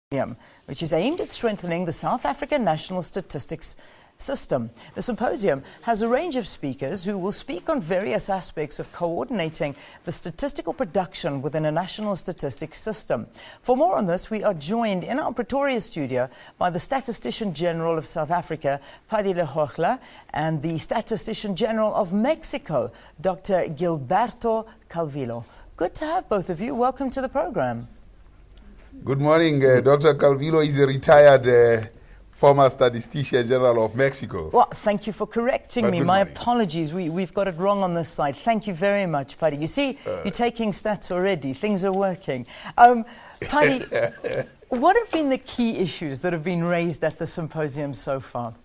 Symposium, which is aimed at strengthening the South African national statistics system. The symposium has a range of speakers who will speak on various aspects of coordinating the statistical production within a national statistics system. For more on this, we are joined in our Pretoria studio by the Statistician General of South Africa, Paddy Lehorla, and the Statistician General of Mexico, Dr. Gilberto Calvillo. Good to have both of you. Welcome to the program. Good morning. Dr. Calvillo is a retired former Statistician General of Mexico. Well, thank you for correcting me. My apologies. We've got it wrong on this side. Thank you very much, Paddy. You see, you're taking stats already. Things are working. Paddy, what have been the key issues that have been raised at the symposium so far?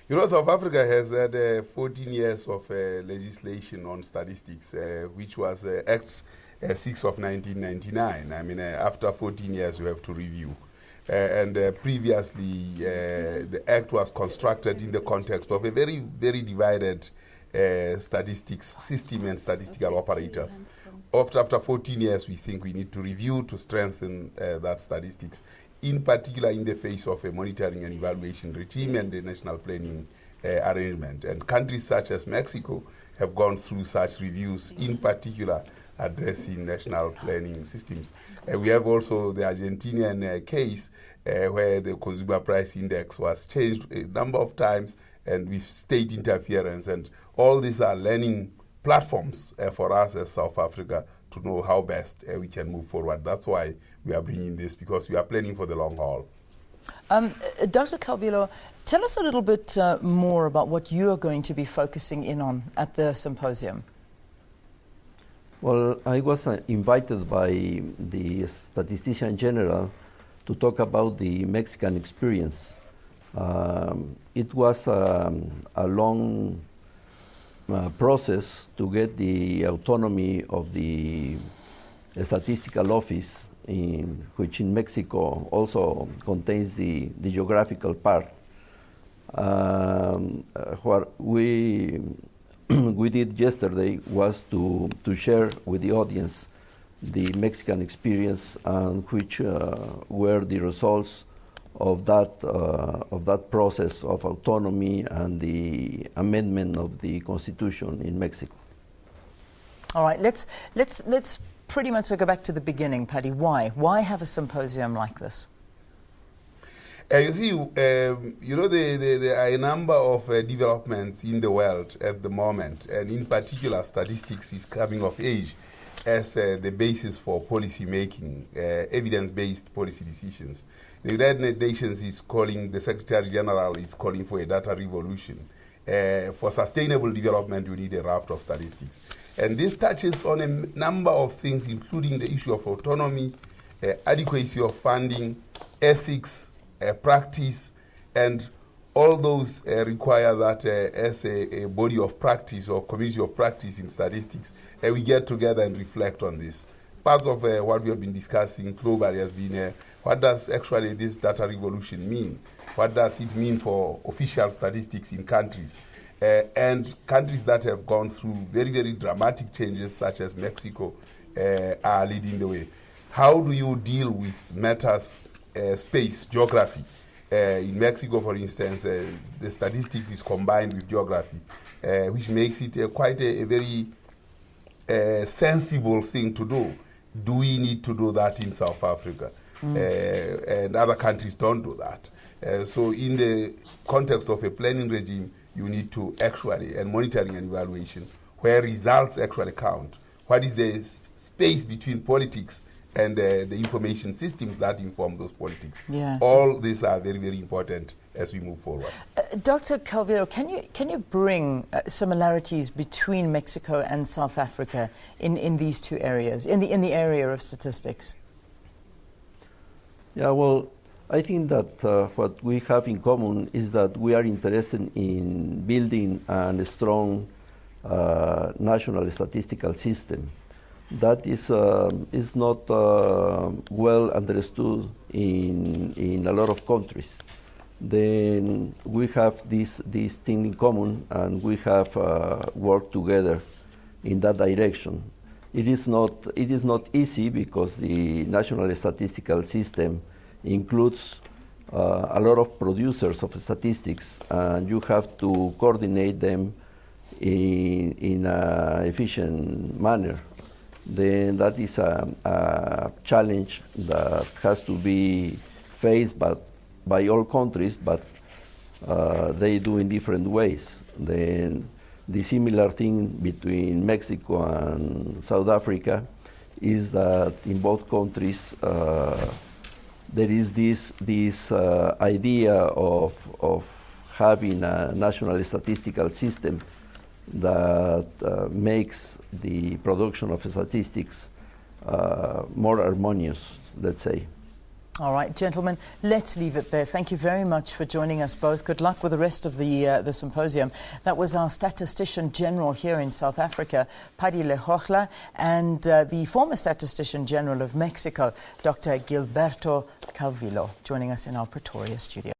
You know, South Africa has had 14 years of legislation on statistics, which was Act 6 of 1999. I mean, after 14 years, you have to review. Previously, the Act was constructed in the context of a very, very divided statistics system and statistical operators. After 14 years, we think we need to review to strengthen that statistics, in particular in the face of a monitoring and evaluation regime and the national planning arrangement. And countries such as Mexico have gone through such reviews, in particular addressing national planning systems. We have also the Argentinian case where the consumer price index was changed a number of times and with state interference. And all these are learning platforms for us as South Africa to know how best we can move forward. That's why we are bringing this, because we are planning for the long haul. Dr. Calvillo, tell us a little bit more about what you are going to be focusing in on at the symposium. Well, I was invited by the Statistician General to talk about the Mexican experience. It was a long process to get the autonomy of the statistical office, which in Mexico also contains the geographical part. What we did yesterday was to share with the audience the Mexican experience and which were the results of that process of autonomy and the amendment of the Constitution in Mexico. All right, let's pretty much go back to the beginning, Paddy. Why have a symposium like this? You see, you know, there are a number of developments in the world at the moment, and in particular, statistics is coming of age as the basis for policy making, evidence-based policy decisions. The United Nations is calling, the Secretary General is calling for a data revolution. For sustainable development, you need a raft of statistics. And this touches on a number of things, including the issue of autonomy, adequacy of funding, ethics, practice, and all those require that as a body of practice or community of practice in statistics, we get together and reflect on this. Part of what we have been discussing globally has been what does actually this data revolution mean? What does it mean for official statistics in countries? And countries that have gone through very, very dramatic changes, such as Mexico, are leading the way. How do you deal with matters space, geography? In Mexico, for instance, the statistics is combined with geography, which makes it quite a very sensible thing to do. Do we need to do that in South Africa? And other countries don't do that. So in the context of a planning regime, you need to actually, and monitoring and evaluation, where results actually count. What is the space between politics and the information systems that inform those politics? Yeah. All these are very, very important as we move forward. Dr. Calvillo, can you bring similarities between Mexico and South Africa in these two areas, in the area of statistics? Yeah, well, I think that what we have in common is that we are interested in building a strong national statistical system. That is not well understood in a lot of countries. Then we have this thing in common, and we have worked together in that direction. It is not easy because the national statistical system includes a lot of producers of statistics, and you have to coordinate them in an efficient manner. Then that is a challenge that has to be faced by all countries, but they do in different ways. Then the similar thing between Mexico and South Africa is that in both countries there is this idea of having a national statistical system that makes the production of statistics more harmonious, let's say. All right, gentlemen, let's leave it there. Thank you very much for joining us both. Good luck with the rest of the symposium. That was our Statistician General here in South Africa, Paddy Lejochla, and the former Statistician General of Mexico, Dr. Gilberto Calvillo, joining us in our Pretoria studio.